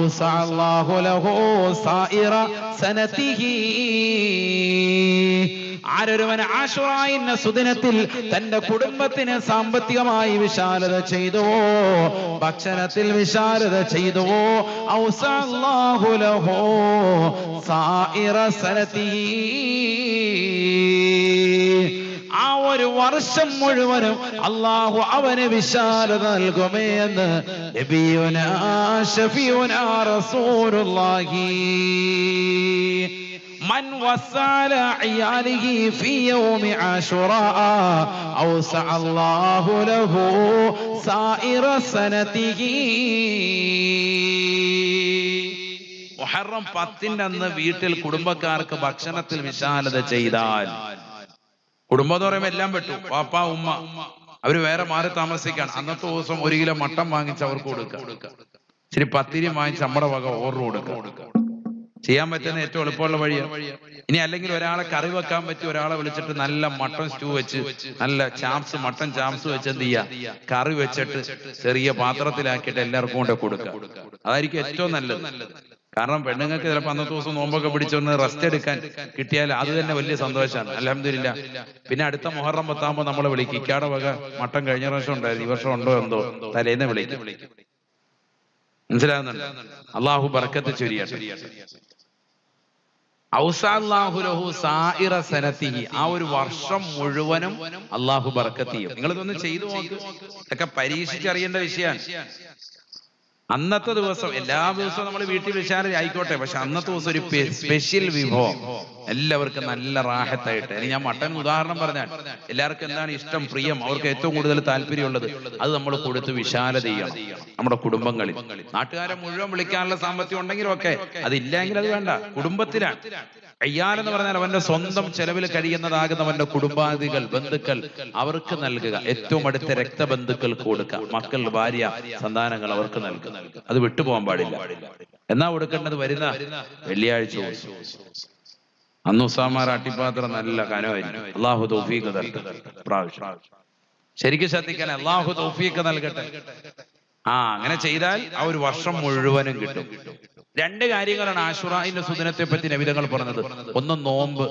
ഔസഅ അല്ലാഹു ലഹു സായിറ സനതിഹി. ആരൊരുവൻ ആശുറായിന്റെ സുദിനത്തിൽ തന്റെ കുടുംബത്തിന് സാമ്പത്തികമായി വിശാലത ചെയ്തുവോ, ഭക്ഷണത്തിൽ വിശാലത ചെയ്തുവോ, ഔസഅ അല്ലാഹു ലഹു സായിറ സനതിഹി, ആ ഒരു വർഷം മുഴുവനും അള്ളാഹു അവന് വിശാലത നൽകുമേ എന്ന് നബിയുനാ ശഫീഉനാ റസൂലുള്ളാഹി. من وسع عياله في يوم عاشوراء أوسع الله له سائر سنته. മുഹറം 10ന്റെ അന്ന് വീട്ടിൽ കുടുംബക്കാർക്ക് ഭക്ഷണത്തിൽ വിശാലത ചെയ്താൽ, കുടുംബം എന്ന് പറയുമ്പോൾ എല്ലാം പെട്ടു, പാപ്പ ഉമ്മ അവര് വേറെ മാറി താമസിക്കാൻ, അന്നത്തെ ദിവസം 1 കിലോ മട്ടൻ വാങ്ങിച്ച് അവർക്ക് കൊടുക്കുക, ഇച്ചിരി പത്തിരി വാങ്ങിച്ച് നമ്മുടെ വക ഓർഡർ കൊടുക്കുക. ചെയ്യാൻ പറ്റുന്ന ഏറ്റവും എളുപ്പമുള്ള വഴിയാണ്. ഇനി അല്ലെങ്കിൽ ഒരാളെ കറി വെക്കാൻ പറ്റി, ഒരാളെ വിളിച്ചിട്ട് നല്ല മട്ടൺ സ്റ്റൂ വെച്ച്, നല്ല ചാപ്സ്, മട്ടൺ ചാപ്സ് വെച്ച് എന്ത് ചെയ്യാ, കറി വെച്ചിട്ട് ചെറിയ പാത്രത്തിലാക്കിയിട്ട് എല്ലാവർക്കും കൊണ്ട് കൊടുക്കുക. അതായിരിക്കും ഏറ്റവും നല്ലത്. കാരണം പെണ്ണുങ്ങൾക്ക് ചിലപ്പോൾ അന്നത്തെ ദിവസം നോമ്പൊക്കെ പിടിച്ചൊന്ന് റെസ്റ്റ് എടുക്കാൻ കിട്ടിയാൽ അത് തന്നെ വലിയ സന്തോഷമാണ്. അൽഹംദുലില്ലാ. പിന്നെ അടുത്ത മുഹറം 10 നമ്മളെ വിളിക്കും, ഇക്കാടെ വക മട്ടൻ കഴിഞ്ഞ വർഷം ഉണ്ടായിരുന്നു, ഈ വർഷം ഉണ്ടോ എന്തോ, തലേന്ന് വിളിക്കും. മനസ്സിലാകുന്നുണ്ട്? അള്ളാഹു ബർക്കത്ത് ചൊരിയട്ടെ. ഔസഅല്ലാഹു ലഹു സായിറ സനതിഹി, ആ ഒരു വർഷം മുഴുവനും അള്ളാഹു ബർക്കത്ത് ചെയ്യും. നിങ്ങൾ ഇതൊന്ന് ചെയ്തു നോക്ക്. ഇതൊക്കെ പരീക്ഷിച്ചറിയേണ്ട വിഷയമാണ്. അന്നത്തെ ദിവസം, എല്ലാ ദിവസവും നമ്മൾ വീട്ടിൽ വിശാല ആയിക്കോട്ടെ, പക്ഷെ അന്നത്തെ ദിവസം ഒരു സ്പെഷ്യൽ വിഭവം എല്ലാവർക്കും നല്ല റാഹത്തായിട്ട്. ഇനി ഞാൻ മട്ടൻ ഉദാഹരണം പറഞ്ഞാൽ, എല്ലാവർക്കും എന്താണ് ഇഷ്ടം, പ്രിയം, അവർക്ക് ഏറ്റവും കൂടുതൽ താല്പര്യമുള്ളത് അത് നമ്മൾ കൊടുത്ത് വിശാലത ചെയ്യണം നമ്മുടെ കുടുംബങ്ങളിൽ. നാട്ടുകാരെ മുഴുവൻ വിളിക്കാനുള്ള സാമ്പത്തികം ഉണ്ടെങ്കിലും ഒക്കെ, അതില്ലെങ്കിൽ അത് വേണ്ട. കുടുംബത്തിലാണ് അയ്യാൽ എന്ന് പറഞ്ഞാൽ അവന്റെ സ്വന്തം ചെലവിൽ കഴിയുന്നതാകുന്നവന്റെ കുടുംബാദികൾ, ബന്ധുക്കൾ, അവർക്ക് നൽകുക. ഏറ്റവും അടുത്ത രക്തബന്ധുക്കൾക്ക് കൊടുക്കുക. മക്കൾ, ഭാര്യ, സന്താനങ്ങൾ അവർക്ക് നൽകുക. അത് വിട്ടുപോകാൻ പാടില്ല. എന്നാ കൊടുക്കേണ്ടത്? വരുന്ന വെള്ളിയാഴ്ച. അന്ന് ഉസാമാർ അട്ടിപ്പാത്രം നല്ല കനമായിരുന്നു. അള്ളാഹു തൗഫീഖ് തരട്ടെ. പ്രാവശ്യം ശരിക്കും ശ്രദ്ധിക്കാൻ, അള്ളാഹു തൗഫീഖ് നൽകട്ടെ. അങ്ങനെ ചെയ്താൽ ആ ഒരു വർഷം മുഴുവനും കിട്ടും. 2 കാര്യങ്ങളാണ് ആശുറായിന്റെ സുദിനത്തെ പറ്റി നബിതങ്ങൾ പറഞ്ഞത്. ഒന്ന്, നോമ്പ്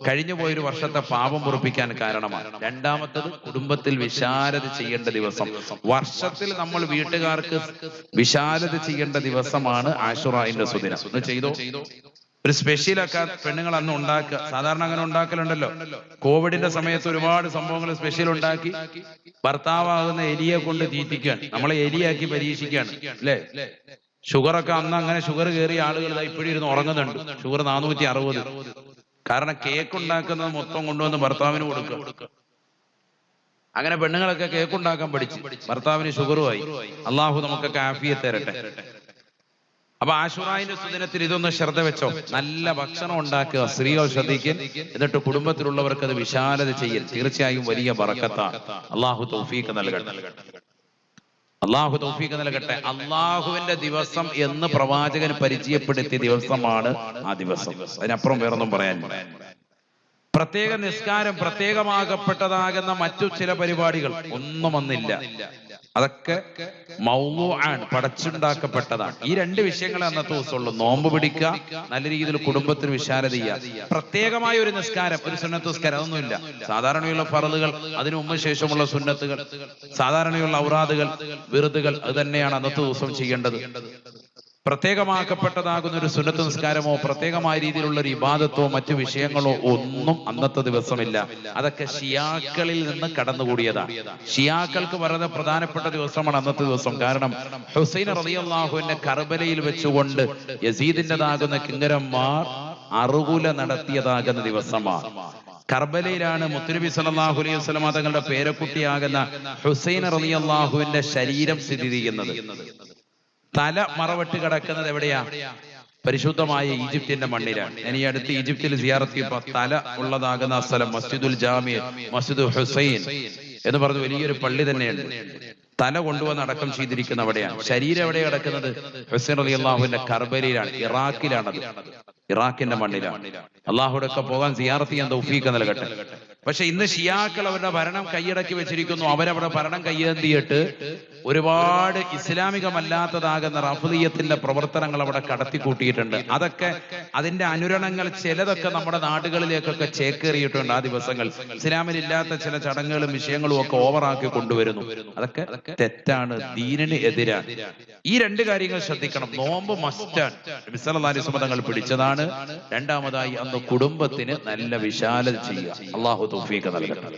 കഴിഞ്ഞു പോയൊരു വർഷത്തെ പാപം പൊറുപ്പിക്കാൻ കാരണമാണ്. രണ്ടാമത്തത്, കുടുംബത്തിൽ വിശാലത ചെയ്യേണ്ട ദിവസം. വർഷത്തിൽ നമ്മൾ വീട്ടുകാർക്ക് വിശാലത ചെയ്യേണ്ട ദിവസമാണ് ആശുറായിന്റെ സുദിനം. ഒന്ന് ചെയ്തോ. ഒരു സ്പെഷ്യലൊക്കെ പെണ്ണുങ്ങൾ അന്ന് ഉണ്ടാക്കുക. സാധാരണ അങ്ങനെ ഉണ്ടാക്കലുണ്ടല്ലോ. കോവിഡിന്റെ സമയത്ത് ഒരുപാട് സംഭവങ്ങൾ സ്പെഷ്യൽ ഉണ്ടാക്കി ഭർത്താവാകുന്ന എലിയെ കൊണ്ട് തീറ്റിക്കാൻ, നമ്മളെ എലിയാക്കി പരീക്ഷിക്കുകയാണ് അല്ലേ? ഷുഗറൊക്കെ അന്ന് അങ്ങനെ ഷുഗർ കയറിയ ആളുകൾ ഇപ്പോഴും ഇരുന്ന് ഉറങ്ങുന്നുണ്ട്. ഷുഗർ 460. കാരണം കേക്ക് ഉണ്ടാക്കുന്നത് മൊത്തം കൊണ്ടുവന്ന് ഭർത്താവിന് കൊടുക്കുക. അങ്ങനെ പെണ്ണുങ്ങളൊക്കെ കേക്ക് ഉണ്ടാക്കാൻ പഠിച്ചു, ഭർത്താവിന് ഷുഗറുമായി. അള്ളാഹു നമുക്കൊക്കെ ആഫിയത്ത് തരട്ടെ. അപ്പൊ ആശുറായിന്റെ സുദിനത്തിൽ ഇതൊന്ന് ശ്രദ്ധ വെച്ചോ. നല്ല ഭക്ഷണം ഉണ്ടാക്കുക, സ്ത്രീകൾ ശ്രദ്ധിക്കുക. എന്നിട്ട് കുടുംബത്തിലുള്ളവർക്ക് അത് വിശാലത ചെയ്യൽ തീർച്ചയായും വലിയ ബറക്കത്താണ്. അള്ളാഹു തൗഫീഖ് നൽകട്ടെ. അള്ളാഹു തൗഫീഖ് നൽകട്ടെ. അള്ളാഹുവിന്റെ ദിവസം എന്ന് പ്രവാചകൻ പരിചയപ്പെടുത്തിയ ദിവസമാണ് ആ ദിവസം. അതിനപ്പുറം വേറൊന്നും പറയാൻ. പ്രത്യേക നിസ്കാരം, പ്രത്യേകമാകപ്പെട്ടതാകുന്ന മറ്റു ചില പരിപാടികൾ ഒന്നും വന്നില്ല. അതൊക്കെ മൗലൂആണ്, പടച്ചുണ്ടാക്കപ്പെട്ടതാണ്. ഈ രണ്ട് വിഷയങ്ങളെ അന്നത്തെ ദിവസമുള്ളൂ. നോമ്പ് പിടിക്കുക, നല്ല രീതിയിൽ കുടുംബത്തിന് വിശാലത ചെയ്യുക. പ്രത്യേകമായ ഒരു നിസ്കാരം, ഒരു സുന്നത്ത് നിസ്കാരം, അതൊന്നുമില്ല. സാധാരണയുള്ള ഫർളുകൾ, അതിനു മുമ്പ് ശേഷമുള്ള സുന്നത്തുകൾ, സാധാരണയുള്ള ഔറാദുകൾ, വിറുതുകൾ, അത് തന്നെയാണ് അന്നത്തെ ദിവസം ചെയ്യേണ്ടത്. പ്രത്യേകമാക്കപ്പെട്ടതാകുന്ന ഒരു സുന്നത്ത് നിസ്കാരമോ പ്രത്യേകമായ രീതിയിലുള്ള ഒരു ഇബാദത്തോ മറ്റു വിഷയങ്ങളോ ഒന്നും അന്നത്തെ ദിവസമില്ല. അതൊക്കെ ഷിയാക്കളിൽ നിന്ന് കടന്നുകൂടിയതാണ്. ഷിയാക്കൾക്ക് വളരെ പ്രധാനപ്പെട്ട ദിവസമാണ് അന്നത്തെ ദിവസം. കാരണം ഹുസൈൻ റളിയല്ലാഹുവിന്റെ കർബലയിൽ വെച്ചുകൊണ്ട് യസീദിന്റേതാകുന്ന കിങ്കരന്മാർ അറുകുല നടത്തിയതാകുന്ന ദിവസമാണ്. കർബലയിലാണ് മുത്തുനബി സല്ലല്ലാഹു അലൈഹി വസല്ലം തങ്ങളുടെ പേരക്കുട്ടിയാകുന്ന ഹുസൈൻ റളിയല്ലാഹുവിന്റെ ശരീരം സ്ഥിതി ചെയ്യുന്നത്. തല മറവെട്ട് കിടക്കുന്നത് എവിടെയാ? പരിശുദ്ധമായ ഈജിപ്തിന്റെ മണ്ണിലാണ്. ഞാൻ ഈ അടുത്ത് ഈജിപ്തിൽ സിയാറത്ത് ചെയ്തപ്പോൾ തല ഉള്ളതാകുന്ന സ്ഥലം മസ്ജിദുൽ ജാമിഅ, മസ്ജിദ് ഹുസൈൻ എന്ന് പറഞ്ഞ വലിയൊരു പള്ളി തന്നെയുണ്ട്. തല കൊണ്ടുവന്ന് അടക്കം ചെയ്തിരിക്കുന്ന അവിടെയാണ്. ശരീരം എവിടെ കിടക്കുന്നത്? ഹുസൈൻ റളിയല്ലാഹുവിന്റെ കർബലയിലാണ്, ഇറാഖിലാണത്. ഇറാഖിന്റെ മണ്ണിലാണ്. അള്ളാഹുടെ ഒക്കെ പോകാൻ സിയാറത്ത് ചെയ്യാൻ തൗഫീഖ് നൽകട്ടെ. പക്ഷെ ഇന്ന് ഷിയാക്കൾ അവരുടെ ഭരണം കൈയടക്കി വെച്ചിരിക്കുന്നു. അവരവിടെ ഭരണം കയ്യേന്തിയിട്ട് ഒരുപാട് ഇസ്ലാമികമല്ലാത്തതാകുന്ന റഫ്ളിയത്തിന്റെ പ്രവർത്തനങ്ങൾ അവിടെ കടത്തിക്കൂട്ടിയിട്ടുണ്ട്. അതൊക്കെ അതിന്റെ അനുരണങ്ങൾ ചിലതൊക്കെ നമ്മുടെ നാടുകളിലേക്കൊക്കെ ചേക്കേറിയിട്ടുണ്ട്. ആ ദിവസങ്ങൾ ഇസ്ലാമിലില്ലാത്ത ചില ചടങ്ങുകളും വിഷയങ്ങളും ഒക്കെ ഓവറാക്കി കൊണ്ടുവരുന്നു. അതൊക്കെ തെറ്റാണ്, ദീനിന് എതിരാണ്. ഈ രണ്ട് കാര്യങ്ങൾ ശ്രദ്ധിക്കണം. നോമ്പ് മസ്റ്റാണ്, നബി സല്ലല്ലാഹു അലൈഹി വസല്ലം തങ്ങൾ പിടിച്ചതാണ്. രണ്ടാമതായി അന്ന് കുടുംബത്തിന് നല്ല വിശാലത ചെയ്യുക. അല്ലാഹു തൗഫീഖ് നൽകട്ടെ.